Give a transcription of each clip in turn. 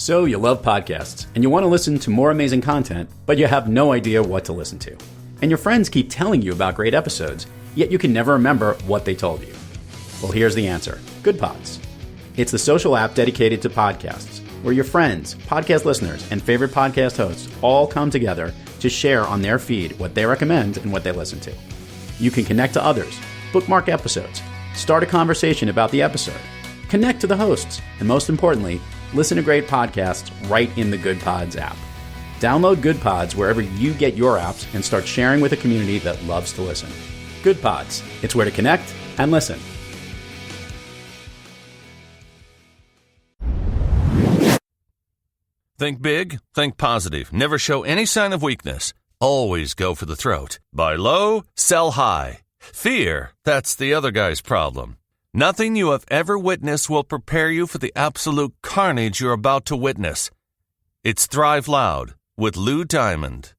So you love podcasts and you want to listen to more amazing content, but you have no idea what to listen to. And your friends keep telling you about great episodes, yet you can never remember what they told you. Well, here's the answer. Good Pods. It's the social app dedicated to podcasts, where your friends, podcast listeners, and favorite podcast hosts all come together to share on their feed what they recommend and what they listen to. You can connect to others, bookmark episodes, start a conversation about the episode, connect to the hosts, and most importantly, listen to great podcasts right in the Good Pods app. Download Good Pods wherever you get your apps and start sharing with a community that loves to listen. Good Pods. It's where to connect and listen. Think big, think positive. Never show any sign of weakness. Always go for the throat. Buy low, sell high. Fear, that's the other guy's problem. Nothing you have ever witnessed will prepare you for the absolute carnage you're about to witness. It's Thrive Loud with Lou Diamond.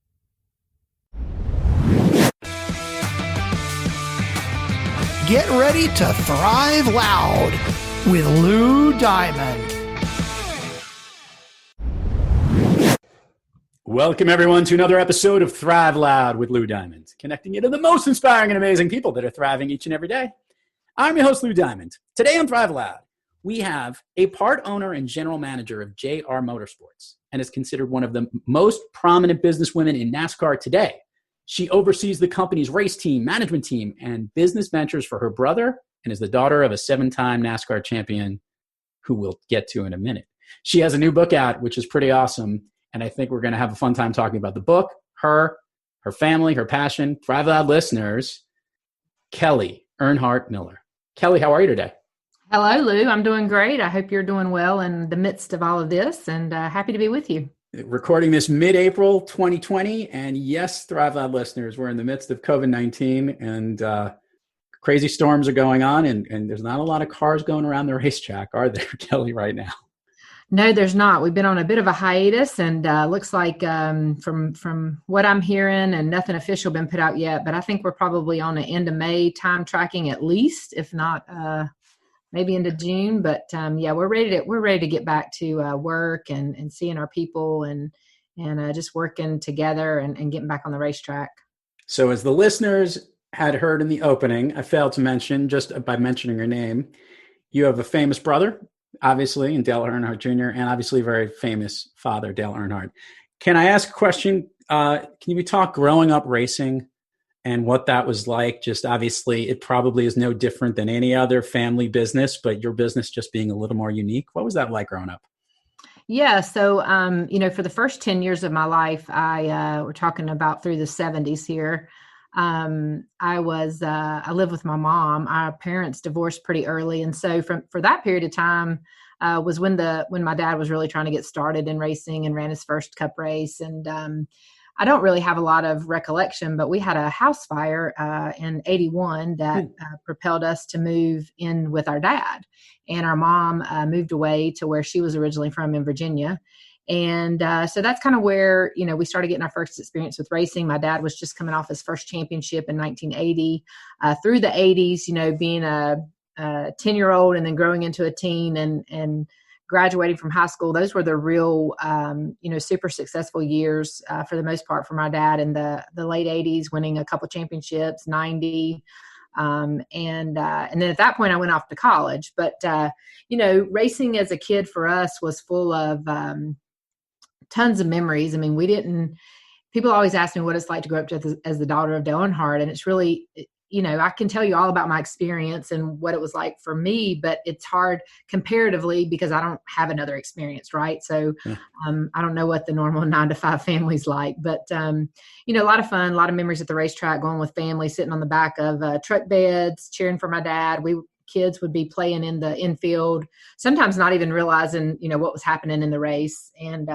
Get ready to Thrive Loud with Lou Diamond. Welcome, everyone, to another episode of Thrive Loud with Lou Diamond, connecting you to the most inspiring and amazing people that are thriving each and every day. I'm your host, Lou Diamond. Today on Thrive Loud, we have a part owner and general manager of JR Motorsports and is considered one of the most prominent businesswomen in NASCAR today. She oversees the company's race team, management team, and business ventures for her brother and is the daughter of a 7-time NASCAR champion who we'll get to in a minute. She has a new book out, which is pretty awesome, and I think we're going to have a fun time talking about the book, her family, her passion. Thrive Loud listeners, Kelley Earnhardt Miller. Kelley, how are you today? Hello, Lou. I'm doing great. I hope you're doing well in the midst of all of this, and happy to be with you. Recording this mid-April 2020, and yes, Thrive Loud listeners, we're in the midst of COVID-19, and crazy storms are going on, and there's not a lot of cars going around the racetrack, are there, Kelley, right now? No, there's not. We've been on a bit of a hiatus, and looks like from what I'm hearing, and nothing official been put out yet, but I think we're probably on the end of May time tracking at least, if not maybe into June. But yeah, we're ready to get back to work and seeing our people and just working together and getting back on the racetrack. So as the listeners had heard in the opening, I failed to mention, just by mentioning your name, you have a famous brother, obviously, and Dale Earnhardt Jr., and obviously a very famous father, Dale Earnhardt. Can I ask a question? Can you talk growing up racing and what that was like? Just obviously, it probably is no different than any other family business, but your business just being a little more unique. What was that like growing up? Yeah. So, for the first 10 years of my life, we're talking about through the 70s here. I lived with my mom. Our parents divorced pretty early. And so for that period of time, was when my dad was really trying to get started in racing and ran his first cup race. And, I don't really have a lot of recollection, but we had a house fire, in 81 that propelled us to move in with our dad, and our mom, moved away to where she was originally from in Virginia. And so that's kind of where, we started getting our first experience with racing. My dad was just coming off his first championship in 1980. Through the 80s, being a 10-year-old and then growing into a teen and graduating from high school, those were the real, super successful years for the most part for my dad in the late 80s, winning a couple championships, 90. And then at that point I went off to college. But, racing as a kid for us was full of tons of memories. I mean, people always ask me what it's like to grow up as the daughter of Dale Earnhardt. And it's really, I can tell you all about my experience and what it was like for me, but it's hard comparatively because I don't have another experience, right? So I don't know what the normal 9-to-5 family's like, but, a lot of fun, a lot of memories at the racetrack, going with family, sitting on the back of truck beds, cheering for my dad. Kids would be playing in the infield, sometimes not even realizing, what was happening in the race. And,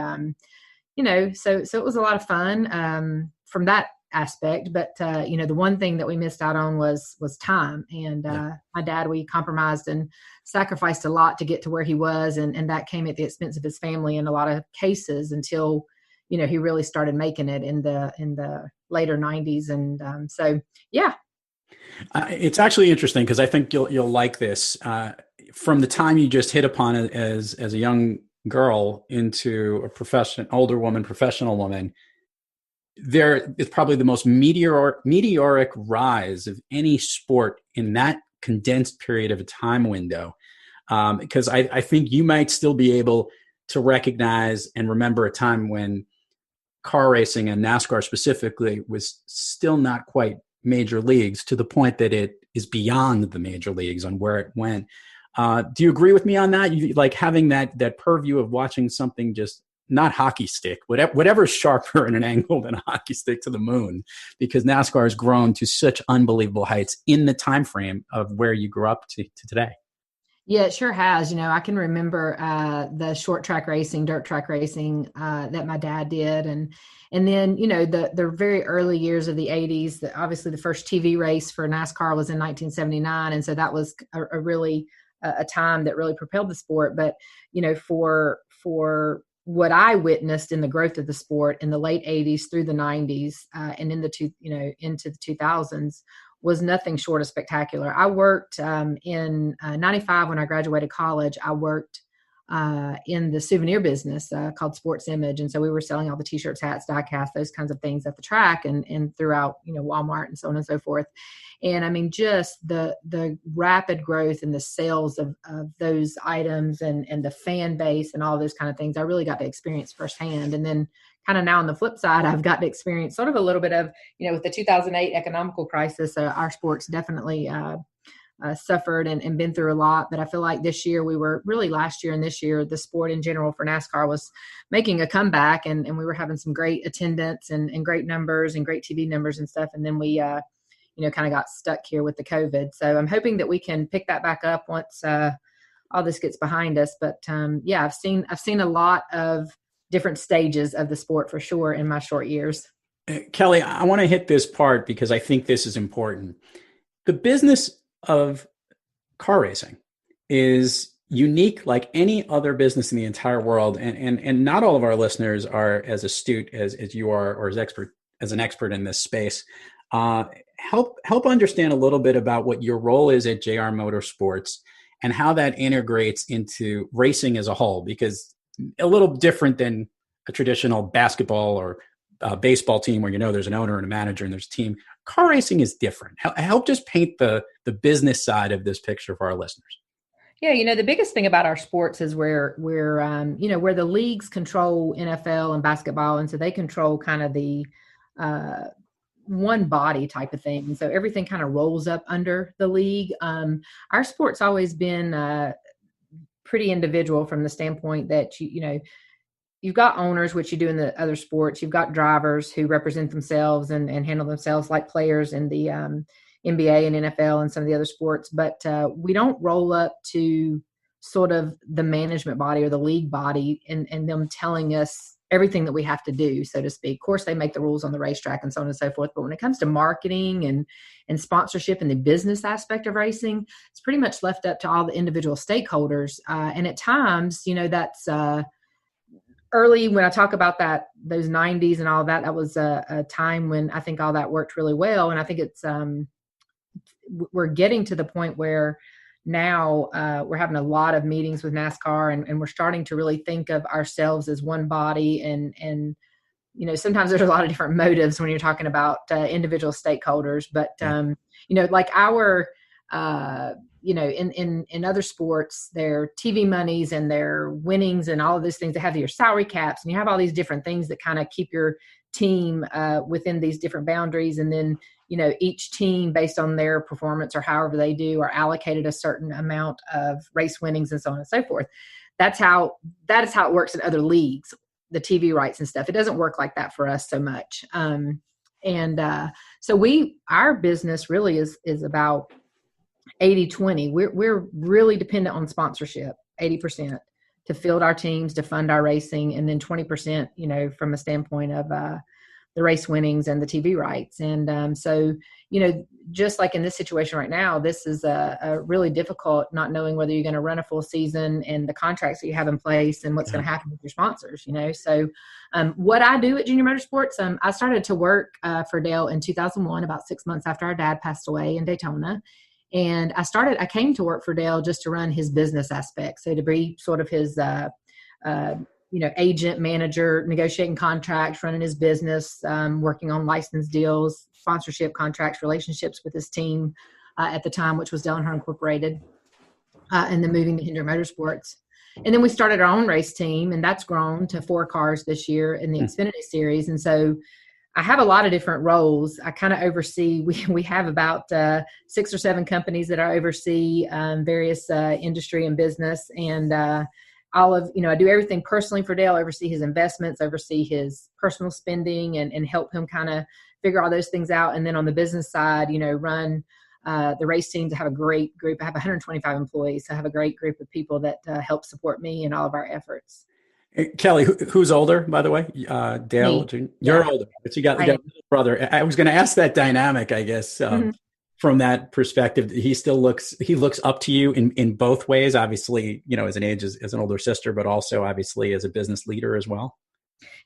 so it was a lot of fun from that aspect. But, the one thing that we missed out on was time. And my dad, we compromised and sacrificed a lot to get to where he was. And that came at the expense of his family in a lot of cases until, he really started making it in the later 90s. And so, yeah. It's actually interesting because I think you'll like this. From the time you just hit upon it as a young girl into a professional woman, there is probably the most meteoric rise of any sport in that condensed period of a time window. Because I think you might still be able to recognize and remember a time when car racing and NASCAR specifically was still not quite major leagues, to the point that it is beyond the major leagues on where it went. Do you agree with me on that? You like having that purview of watching something, just not hockey stick, whatever's sharper in an angle than a hockey stick to the moon, because NASCAR has grown to such unbelievable heights in the time frame of where you grew up to today. Yeah, it sure has. I can remember the short track racing, dirt track racing that my dad did. And then, the very early years of the 80s, obviously the first TV race for NASCAR was in 1979. And so that was a really a time that really propelled the sport. But, for what I witnessed in the growth of the sport in the late 80s through the 90s and into the 2000s, was nothing short of spectacular. I worked in 95 when I graduated college. I worked in the souvenir business called Sports Image. And so we were selling all the t-shirts, hats, die-cast, those kinds of things at the track and throughout, Walmart and so on and so forth. And I mean, just the rapid growth and the sales of those items and the fan base and all those kind of things, I really got to experience firsthand. And then kind of now on the flip side, I've got to experience sort of a little bit of, with the 2008 economical crisis, our sports definitely suffered and been through a lot. But I feel like last year and this year, the sport in general for NASCAR was making a comeback, and we were having some great attendance and great numbers and great TV numbers and stuff. And then we, kind of got stuck here with the COVID. So I'm hoping that we can pick that back up once all this gets behind us. But I've seen a lot of different stages of the sport for sure in my short years. Kelley, I want to hit this part because I think this is important. The business of car racing is unique like any other business in the entire world. And not all of our listeners are as astute as you are, or as an expert in this space. Help understand a little bit about what your role is at JR Motorsports and how that integrates into racing as a whole, because a little different than a traditional basketball or baseball team where there's an owner and a manager and there's a team. Car racing is different. Help just paint the business side of this picture for our listeners. Yeah, the biggest thing about our sports is where the leagues control NFL and basketball, and so they control kind of the one body type of thing. And so everything kind of rolls up under the league. Our sport's always been pretty individual from the standpoint that you've got owners, which you do in the other sports. You've got drivers who represent themselves and handle themselves like players in the NBA and NFL and some of the other sports. But we don't roll up to sort of the management body or the league body and them telling us everything that we have to do, so to speak. Of course, they make the rules on the racetrack and so on and so forth. But when it comes to marketing and sponsorship and the business aspect of racing, it's pretty much left up to all the individual stakeholders. And at times, that's early when I talk about those 90s and all that, that was a time when I think all that worked really well. And I think it's we're getting to the point where now we're having a lot of meetings with NASCAR and we're starting to really think of ourselves as one body. And sometimes there's a lot of different motives when you're talking about individual stakeholders. But, like our, in other sports, their TV monies and their winnings and all of those things, they have your salary caps and you have all these different things that kind of keep your team within these different boundaries. And then, each team based on their performance or however they do are allocated a certain amount of race winnings and so on and so forth. That is how it works in other leagues, the TV rights and stuff. It doesn't work like that for us so much. So our business really is about 80-20. We're really dependent on sponsorship, 80% to field our teams, to fund our racing, and then 20%, from a standpoint of the race winnings and the TV rights. And so, just like in this situation right now, this is a really difficult, not knowing whether you're going to run a full season and the contracts that you have in place and what's going to happen with your sponsors, So what I do at Junior Motorsports, I started to work for Dale in 2001, about 6 months after our dad passed away in Daytona. And I came to work for Dale just to run his business aspect. So to be sort of his agent, manager, negotiating contracts, running his business, working on license deals, sponsorship contracts, relationships with his team at the time, which was Dale Earnhardt Incorporated, and then moving to Hendrick Motorsports. And then we started our own race team, and that's grown to 4 cars this year in the Xfinity Series. And so I have a lot of different roles. I kind of oversee, we have about 6 or 7 companies that I oversee, various industry and business. And I do everything personally for Dale, oversee his investments, oversee his personal spending, and help him kind of figure all those things out. And then on the business side, run the race teams. I have a great group. I have 125 employees. So I have a great group of people that help support me in all of our efforts. Kelley, who's older, by the way? Dale, you're older, but you got a brother. I was going to ask that dynamic, I guess, from that perspective. He looks up to you in both ways, obviously, as an age, as an older sister, but also obviously as a business leader as well.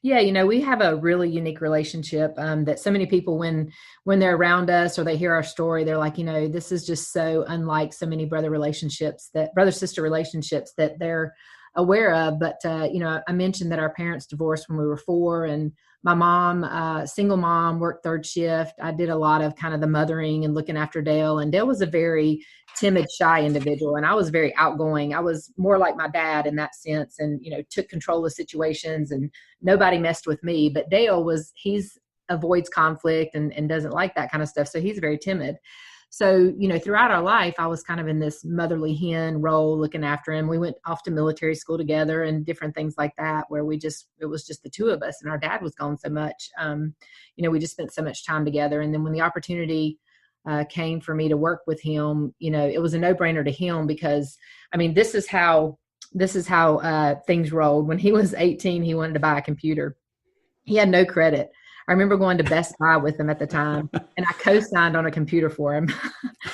Yeah, we have a really unique relationship that so many people, when they're around us or they hear our story, they're like, this is just so unlike so many brother-sister relationships that they're aware of. But, I mentioned that our parents divorced when we were 4, and my mom, single mom, worked 3rd shift. I did a lot of kind of the mothering and looking after Dale. And Dale was a very timid, shy individual, and I was very outgoing. I was more like my dad in that sense, and, took control of situations, and nobody messed with me. But Dale he's avoids conflict and doesn't like that kind of stuff. So he's very timid. So, throughout our life, I was kind of in this motherly hen role looking after him. We went off to military school together and different things like that, where it was just the 2 of us, and our dad was gone so much. We just spent so much time together. And then when the opportunity came for me to work with him, it was a no-brainer to him, because, this is how things rolled. When he was 18, he wanted to buy a computer. He had no credit. I remember going to Best Buy with him at the time, and I co-signed on a computer for him.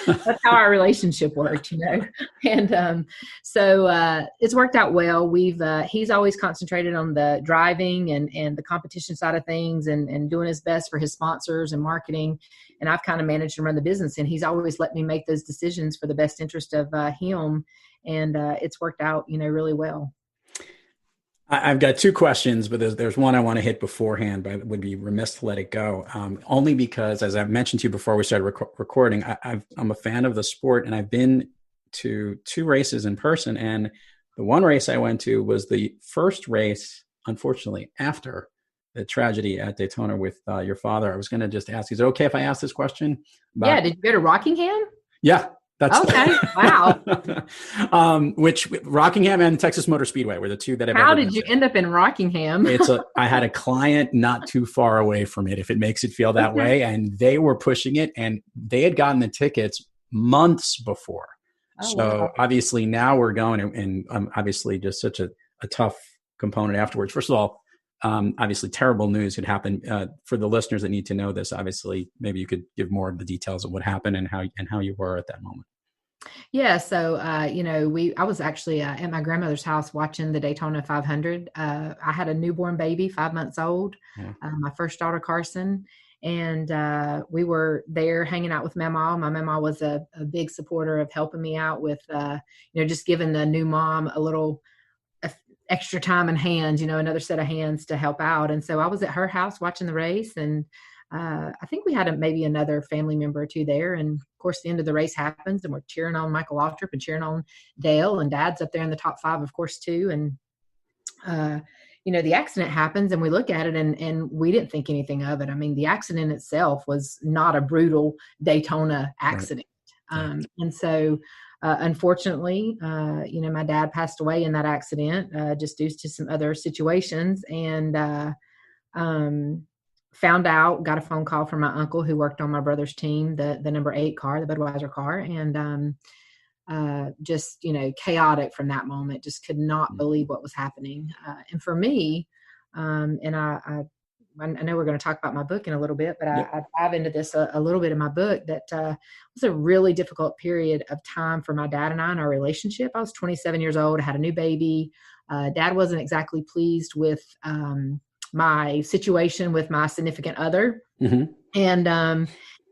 That's how our relationship worked, And so it's worked out well. He's always concentrated on the driving and the competition side of things, and doing his best for his sponsors and marketing. And I've kind of managed to run the business, and he's always let me make those decisions for the best interest of him. And it's worked out, really well. I've got 2 questions, but there's one I want to hit beforehand, but I would be remiss to let it go. Only because, as I've mentioned to you before we started recording, I'm a fan of the sport, and I've been to 2 races in person. And the one race I went to was the first race, unfortunately, after the tragedy at Daytona with your father. I was going to just ask, is it okay if I ask this question? Did you go to Rockingham? Yeah. That's okay. Wow. Which Rockingham and Texas Motor Speedway were the 2 that I've How ever did you end up in Rockingham? I had a client not too far away from it, if it makes it feel that way. And they were pushing it, and they had gotten the tickets months before. Wow. Obviously now we're going, and obviously just such a tough component afterwards. First of all, obviously terrible news had happened. For the listeners that need to know this, obviously, maybe you could give more of the details of what happened and how you were at that moment. Yeah. So, I was actually at my grandmother's house watching the Daytona 500. I had a newborn baby, 5 months old, my first daughter, Carson. And we were there hanging out with Mama. My Mama was a big supporter of helping me out with, just giving the new mom a little extra time and hands, another set of hands to help out. And so I was at her house watching the race, and I think we had maybe another family member or 2 there. And of course, the end of the race happens, and we're cheering on Michael Waltrip and cheering on Dale, and Dad's up there in the top 5, of course, too. And, the accident happens, and we look at it, and we didn't think anything of it. The accident itself was not a brutal Daytona accident. Right. And so, unfortunately, my dad passed away in that accident, just due to some other situations, and found out, got a phone call from my uncle who worked on my brother's team, the number 8 car, the Budweiser car. And just, chaotic from that moment, just could not believe what was happening. And for me, and I know we're going to talk about my book in a little bit, but I dive into this a little bit in my book, that was a really difficult period of time for my dad and I in our relationship. I was 27 years old. I had a new baby. Dad wasn't exactly pleased with my situation with my significant other. Mm-hmm.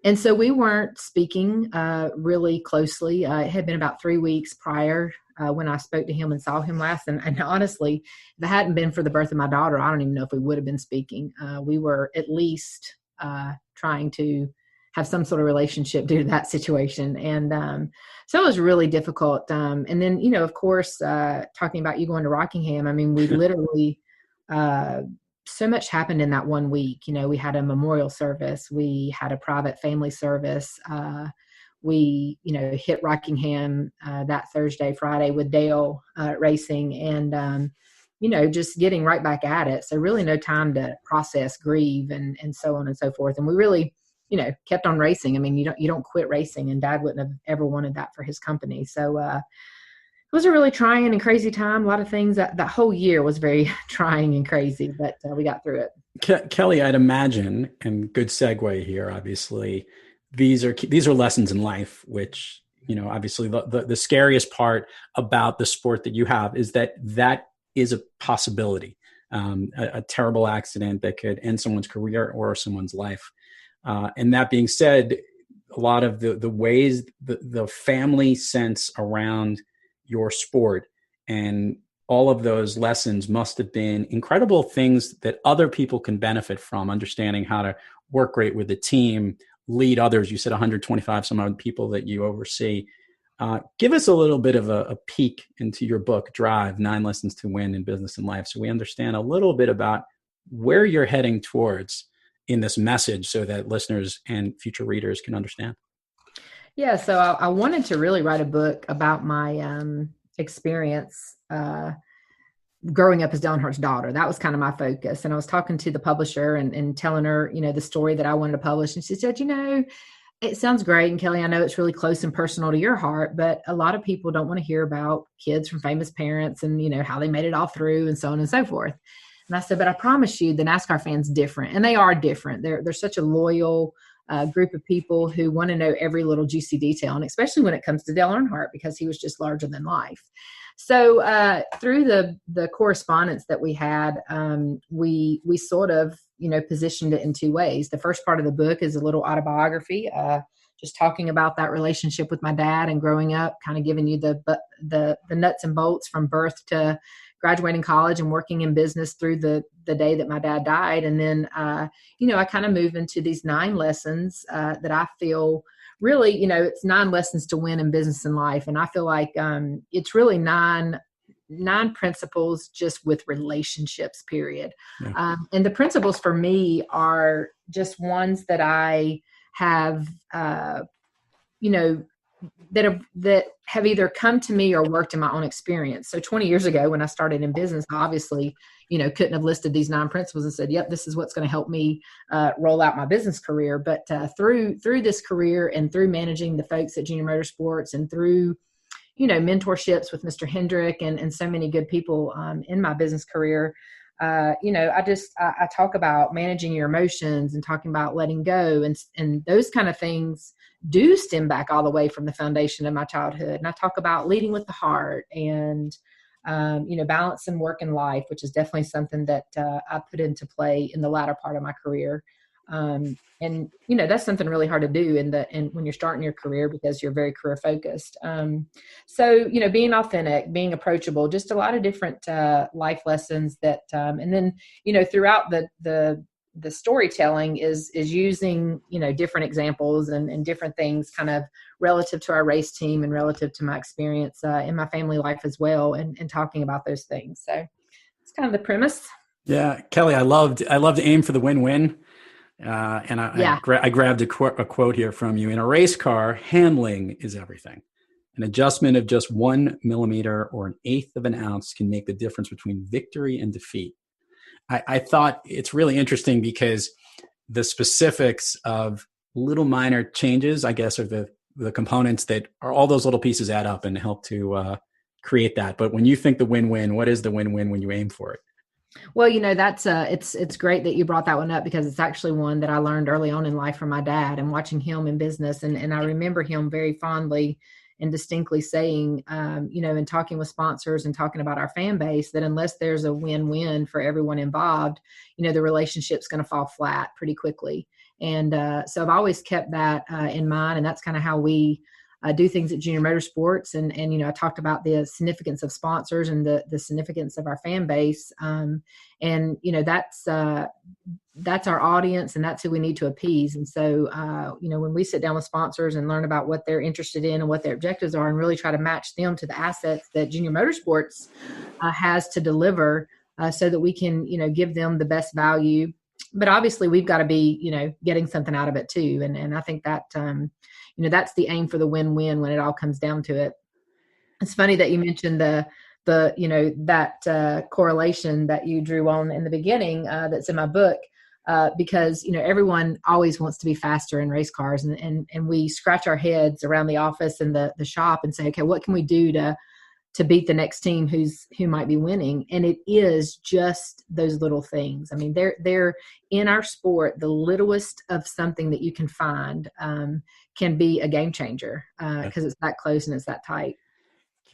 And so we weren't speaking really closely. It had been about 3 weeks prior when I spoke to him and saw him last. And honestly, if it hadn't been for the birth of my daughter, I don't even know if we would have been speaking. We were at least trying to have some sort of relationship due to that situation. And so it was really difficult. And then, you know, of course, talking about you going to Rockingham, I mean, we literally, so much happened in that 1 week. You know, we had a memorial service. We had a private family service. We, you know, hit Rockingham that Thursday, Friday with Dale racing, and, you know, just getting right back at it. So really no time to process, grieve, and so on and so forth. And we really, you know, kept on racing. I mean, you don't quit racing, and Dad wouldn't have ever wanted that for his company. So it was a really trying and crazy time. A lot of things that whole year was very trying and crazy, but we got through it. Kelley, I'd imagine, and good segue here, obviously, these are lessons in life, which, you know, obviously the scariest part about the sport that you have is that is a possibility, a terrible accident that could end someone's career or someone's life. And that being said, a lot of the ways, the family sense around your sport and all of those lessons must have been incredible things that other people can benefit from, understanding how to work great with the team, lead others. You said 125 some odd people that you oversee. Give us a little bit of a peek into your book, Drive, 9 Lessons to Win in Business and Life, so we understand a little bit about where you're heading towards in this message so that listeners and future readers can understand. Yeah, so I wanted to really write a book about my experience growing up as Dale Earnhardt's daughter. That was kind of my focus. And I was talking to the publisher and telling her, you know, the story that I wanted to publish. And she said, you know, it sounds great. And Kelley, I know it's really close and personal to your heart, but a lot of people don't want to hear about kids from famous parents and, you know, how they made it all through and so on and so forth. And I said, but I promise you the NASCAR fan's different. And they are different. They're such a loyal group of people who want to know every little juicy detail, and especially when it comes to Dale Earnhardt, because he was just larger than life. So through the correspondence that we had, we sort of, you know, positioned it in 2 ways. The first part of the book is a little autobiography, just talking about that relationship with my dad and growing up, kind of giving you the nuts and bolts from birth to graduating college and working in business through the day that my dad died. And then, you know, I kind of move into these 9 lessons that I feel really, you know, it's 9 lessons to win in business and life. And I feel like it's really nine principles just with relationships, period. Yeah. And the principles for me are just ones that I have, you know, that have either come to me or worked in my own experience. So 20 years ago, when I started in business, I obviously, you know, couldn't have listed these 9 principles and said, yep, this is what's going to help me roll out my business career. But through this career and through managing the folks at JR Motorsports and through, you know, mentorships with Mr. Hendrick and so many good people in my business career, you know, I talk about managing your emotions and talking about letting go and those kind of things do stem back all the way from the foundation of my childhood. And I talk about leading with the heart and, you know, balance and work and life, which is definitely something that I put into play in the latter part of my career. And, you know, that's something really hard to do and when you're starting your career because you're very career focused. So, you know, being authentic, being approachable, just a lot of different life lessons that, and then, you know, throughout the storytelling is using, you know, different examples and different things kind of relative to our race team and relative to my experience in my family life as well and talking about those things. So it's kind of the premise. Yeah. Kelley, I loved Aim for the Win-Win. And I grabbed a quote here from you. In a race car, handling is everything. An adjustment of just 1 millimeter or 1/8 of an ounce can make the difference between victory and defeat. I thought it's really interesting because the specifics of little minor changes, I guess, are the components that are all those little pieces add up and help to create that. But when you think the win-win, what is the win-win when you aim for it? Well, you know, that's it's great that you brought that one up because it's actually one that I learned early on in life from my dad and watching him in business. And I remember him very fondly and distinctly saying, you know, and talking with sponsors and talking about our fan base, that unless there's a win-win for everyone involved, you know, the relationship's going to fall flat pretty quickly. And so I've always kept that in mind. And that's kind of how we do things at Junior Motorsports. And I talked about the significance of sponsors and the significance of our fan base. And that's our audience, and that's who we need to appease. And so, when we sit down with sponsors and learn about what they're interested in and what their objectives are, and really try to match them to the assets that Junior Motorsports has to deliver, so that we can, give them the best value. But obviously we've got to be, getting something out of it too. And I think that, that's the aim for the win-win when it all comes down to it. It's funny that you mentioned that correlation that you drew on in the beginning, that's in my book, because, everyone always wants to be faster in race cars, and we scratch our heads around the office and the shop and say, okay, what can we do to beat the next team who might be winning? And it is just those little things. I mean, they're in our sport, the littlest of something that you can find can be a game changer, because it's that close and it's that tight.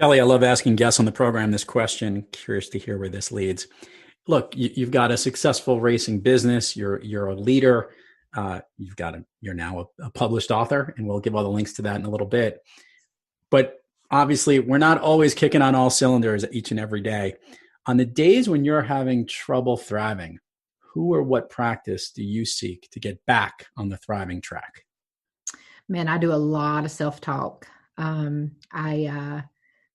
Kelley, I love asking guests on the program this question. Curious to hear where this leads. Look, you've got a successful racing business. You're a leader. You're now a published author, and we'll give all the links to that in a little bit. But obviously, we're not always kicking on all cylinders each and every day. On the days when you're having trouble thriving, who or what practice do you seek to get back on the thriving track? Man, I do a lot of self-talk.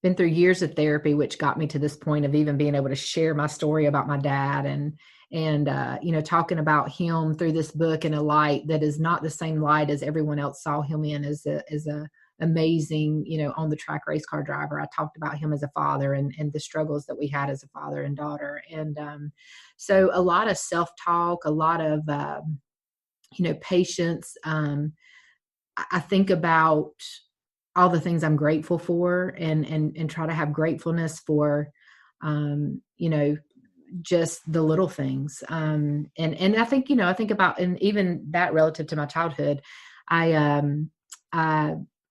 Been through years of therapy, which got me to this point of even being able to share my story about my dad and talking about him through this book in a light that is not the same light as everyone else saw him in, as a amazing, on the track race car driver. I talked about him as a father and the struggles that we had as a father and daughter. And so a lot of self-talk, a lot of, patience. I think about all the things I'm grateful for and try to have gratefulness for, just the little things. And I think, I think about, and even that relative to my childhood, I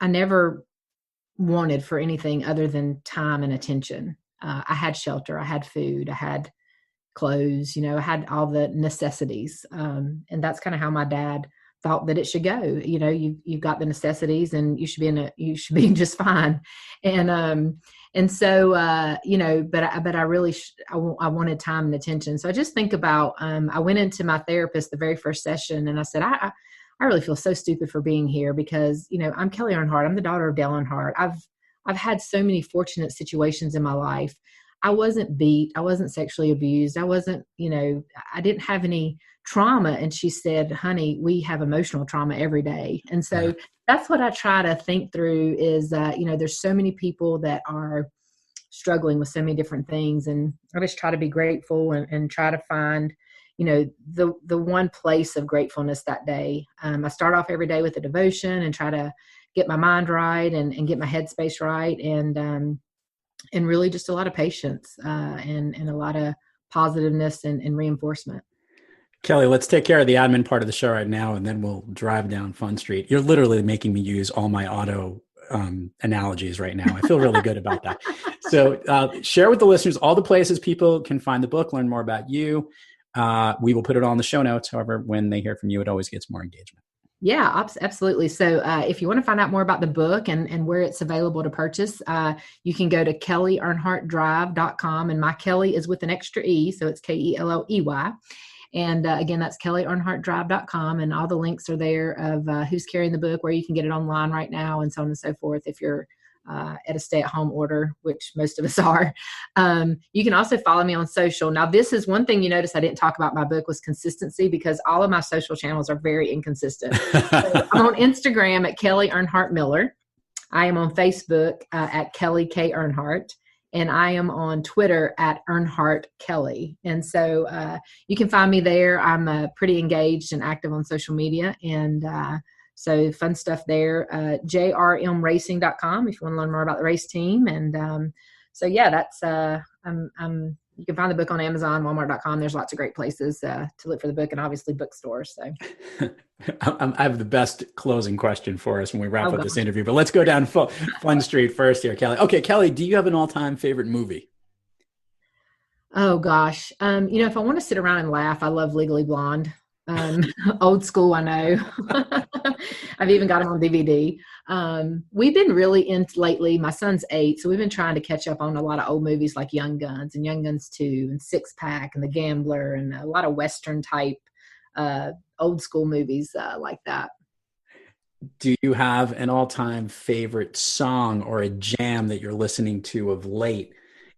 never wanted for anything other than time and attention. I had shelter, I had food, I had clothes, I had all the necessities. And that's kind of how my dad thought that it should go. You've got the necessities and you should be just fine. And so, but I really, I wanted time and attention. So I just think about, I went into my therapist the very first session and I said, I really feel so stupid for being here because, I'm Kelley Earnhardt. I'm the daughter of Dale Earnhardt. I've had so many fortunate situations in my life. I wasn't beat. I wasn't sexually abused. I wasn't, I didn't have any trauma. And she said, honey, we have emotional trauma every day. And so that's what I try to think through is, there's so many people that are struggling with so many different things. And I just try to be grateful and try to find, the one place of gratefulness that day. I start off every day with a devotion and try to get my mind right and get my headspace right. And really just a lot of patience and a lot of positiveness and reinforcement. Kelley, let's take care of the admin part of the show right now, and then we'll drive down Fun Street. You're literally making me use all my auto analogies right now. I feel really good about that. So share with the listeners all the places people can find the book, learn more about you. We will put it all in the show notes. However, when they hear from you, it always gets more engagement. Yeah, absolutely. So if you want to find out more about the book and where it's available to purchase, you can go to kelleyearnhardtdrive.com. And my Kelley is with an extra E, so it's Kelley. And again, that's kelleyearnhardtdrive.com. And all the links are there of who's carrying the book, where you can get it online right now, and so on and so forth. If you're at a stay-at-home order, which most of us are. You can also follow me on social. Now, this is one thing you notice I didn't talk about in my book was consistency, because all of my social channels are very inconsistent. So I'm on Instagram at Kelley Earnhardt Miller. I am on Facebook at Kelley K. Earnhardt. And I am on Twitter at Earnhardt Kelley. And so you can find me there. I'm pretty engaged and active on social media. And so fun stuff there. JRMRacing.com if you want to learn more about the race team. And so, yeah, that's, you can find the book on Amazon, Walmart.com. There's lots of great places to look for the book, and obviously bookstores. So I have the best closing question for us when we wrap up this interview, but let's go down Fun Street first here, Kelley. Okay, Kelley, do you have an all-time favorite movie? Oh gosh. If I want to sit around and laugh, I love Legally Blonde. Old school, I know. I've even got them on DVD. We've been really into lately. My son's 8, so we've been trying to catch up on a lot of old movies like Young Guns and Young Guns 2 and Six Pack and The Gambler and a lot of Western type old school movies like that. Do you have an all-time favorite song or a jam that you're listening to of late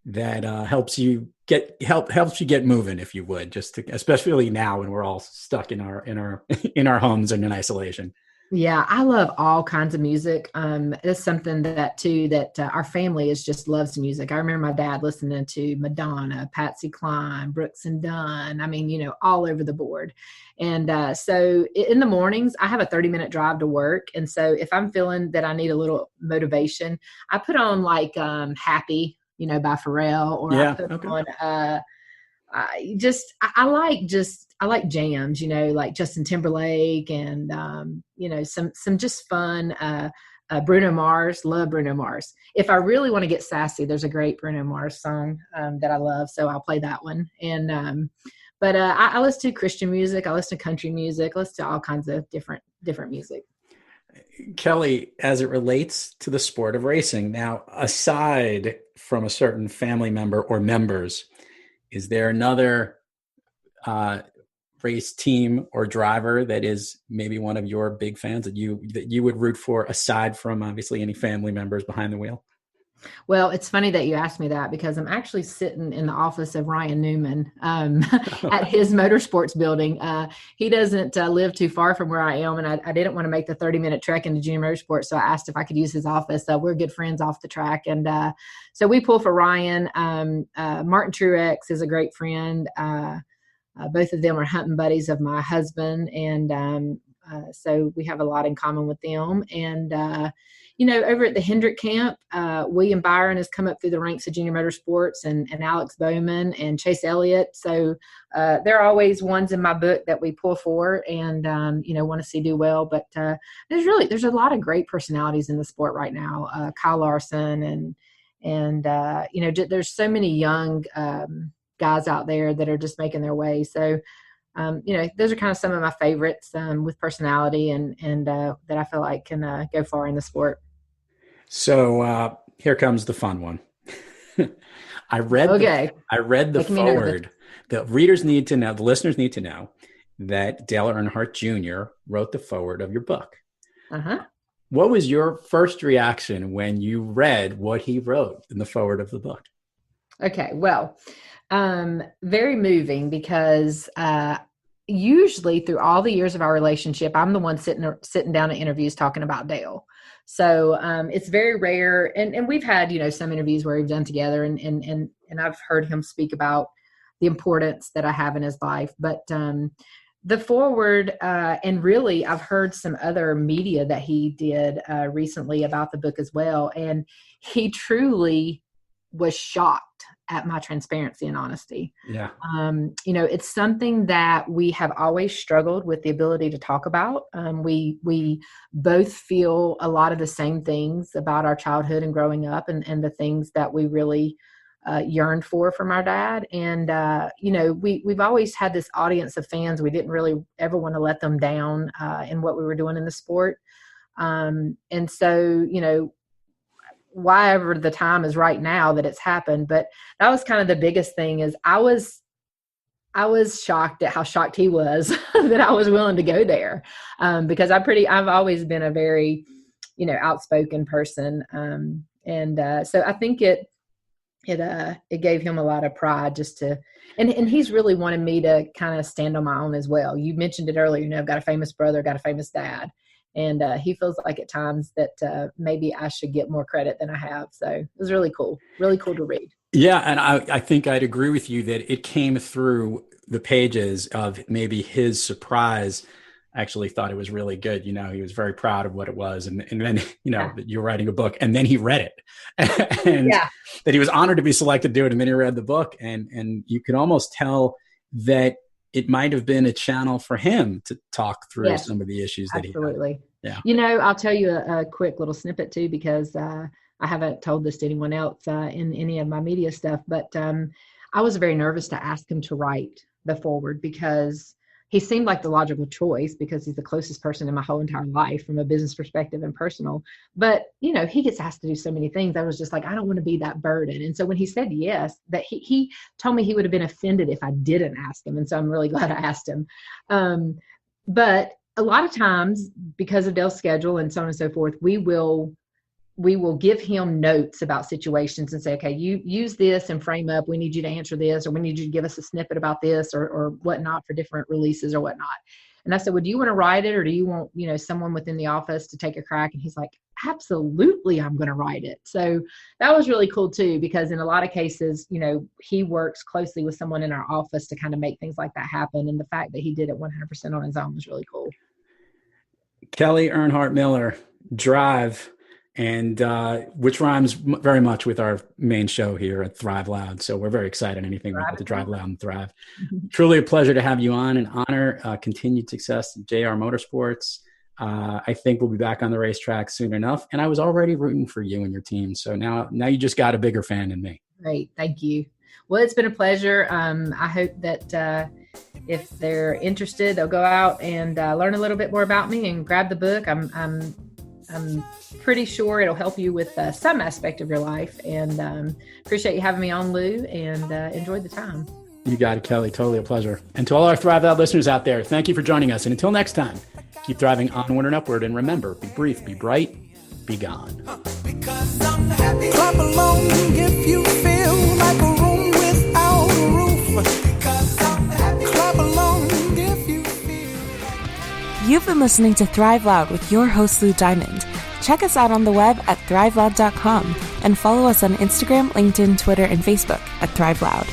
that helps you get moving, if you would, especially now when we're all stuck in our homes and in isolation? Yeah, I love all kinds of music. It's something that our family just loves music. I remember my dad listening to Madonna, Patsy Cline, Brooks and Dunn. I mean, all over the board. And so in the mornings, I have a 30-minute drive to work. And so if I'm feeling that I need a little motivation, I put on like Happy, by Pharrell, or I put on I like jams, like Justin Timberlake and, some just fun, Bruno Mars. Love Bruno Mars. If I really want to get sassy, there's a great Bruno Mars song that I love. So I'll play that one. And, but I listen to Christian music. I listen to country music. I listen to all kinds of different music. Kelley, as it relates to the sport of racing, now, aside from a certain family member or members, is there another race team or driver that is maybe one of your big fans that you would root for, aside from obviously any family members behind the wheel? Well, it's funny that you asked me that, because I'm actually sitting in the office of Ryan Newman at his motorsports building. He doesn't live too far from where I am, and I didn't want to make the 30-minute trek into Junior Motorsports, so I asked if I could use his office. We're good friends off the track, and so we pull for Ryan. Martin Truex is a great friend. Both of them are hunting buddies of my husband, and so we have a lot in common with them. And over at the Hendrick camp, William Byron has come up through the ranks of Junior Motorsports, and Alex Bowman and Chase Elliott. So they're always ones in my book that we pull for and, want to see do well. But there's a lot of great personalities in the sport right now. Kyle Larson and there's so many young guys out there that are just making their way. So, those are kind of some of my favorites with personality and that I feel like can go far in the sport. So here comes the fun one. I read the foreword. The readers need to know, the listeners need to know that Dale Earnhardt Jr. wrote the foreword of your book. Uh-huh. What was your first reaction when you read what he wrote in the foreword of the book? Okay, well, very moving, because usually through all the years of our relationship, I'm the one sitting down at interviews talking about Dale. So it's very rare. And we've had, some interviews where we've done together and I've heard him speak about the importance that I have in his life. But the foreword, and really I've heard some other media that he did recently about the book as well. And he truly was shocked at my transparency and honesty. Yeah. It's something that we have always struggled with the ability to talk about. We both feel a lot of the same things about our childhood and growing up and the things that we really yearned for from our dad. And, we've always had this audience of fans. We didn't really ever want to let them down in what we were doing in the sport. And so, why ever the time is right now that it's happened. But that was kind of the biggest thing. Is I was shocked at how shocked he was that I was willing to go there. Because I've always been a very, outspoken person. So I think it gave him a lot of pride just to, and he's really wanted me to kind of stand on my own as well. You mentioned it earlier, I've got a famous brother, got a famous dad. And he feels like at times that maybe I should get more credit than I have. So it was really cool to read. Yeah. And I think I'd agree with you that it came through the pages of maybe his surprise. Actually thought it was really good. He was very proud of what it was. And then, that you're writing a book, and then he read it and that he was honored to be selected to do it. And then he read the book, and you can almost tell that it might have been a channel for him to talk through some of the issues that absolutely. He had. Yeah. I'll tell you a quick little snippet too, because I haven't told this to anyone else in any of my media stuff, but I was very nervous to ask him to write the foreword, because he seemed like the logical choice because he's the closest person in my whole entire life from a business perspective and personal. But, you know, he gets asked to do so many things. I was just like, I don't want to be that burden. And so when he said yes, that he told me he would have been offended if I didn't ask him. And so I'm really glad I asked him. But a lot of times, because of Dale's schedule and so on and so forth, we will give him notes about situations and say, okay, you use this and frame up. We need you to answer this, or we need you to give us a snippet about this or whatnot for different releases or whatnot. And I said, well, do you want to write it, or do you want, you know, someone within the office to take a crack? And he's like, absolutely, I'm going to write it. So that was really cool too, because in a lot of cases, you know, he works closely with someone in our office to kind of make things like that happen. And the fact that he did it 100% on his own was really cool. Kelley Earnhardt Miller, Drive, and which rhymes very much with our main show here at Thrive Loud. So we're very excited. Anything with the Drive Loud and Thrive. Truly a pleasure to have you on. An honor. Continued success to JR Motorsports. I think we'll be back on the racetrack soon enough. And I was already rooting for you and your team. So now you just got a bigger fan than me. Great. Thank you. Well, it's been a pleasure. I hope that if they're interested, they'll go out and learn a little bit more about me and grab the book. I'm pretty sure it'll help you with some aspect of your life. And appreciate you having me on, Lou, and enjoyed the time. You got it, Kelley. Totally a pleasure. And to all our Thrive Loud listeners out there, thank you for joining us. And until next time, keep thriving onward and upward. And remember, be brief, be bright, be gone. Clap along if you feel like a room without a roof. Clap along if you feel. You've been listening to Thrive Loud with your host, Lou Diamond. Check us out on the web at thriveloud.com and follow us on Instagram, LinkedIn, Twitter, and Facebook at Thrive Loud.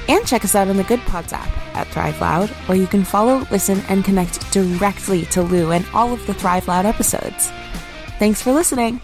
And check us out on the Good Pods app at Thrive Loud, where you can follow, listen, and connect directly to Lou and all of the Thrive Loud episodes. Thanks for listening.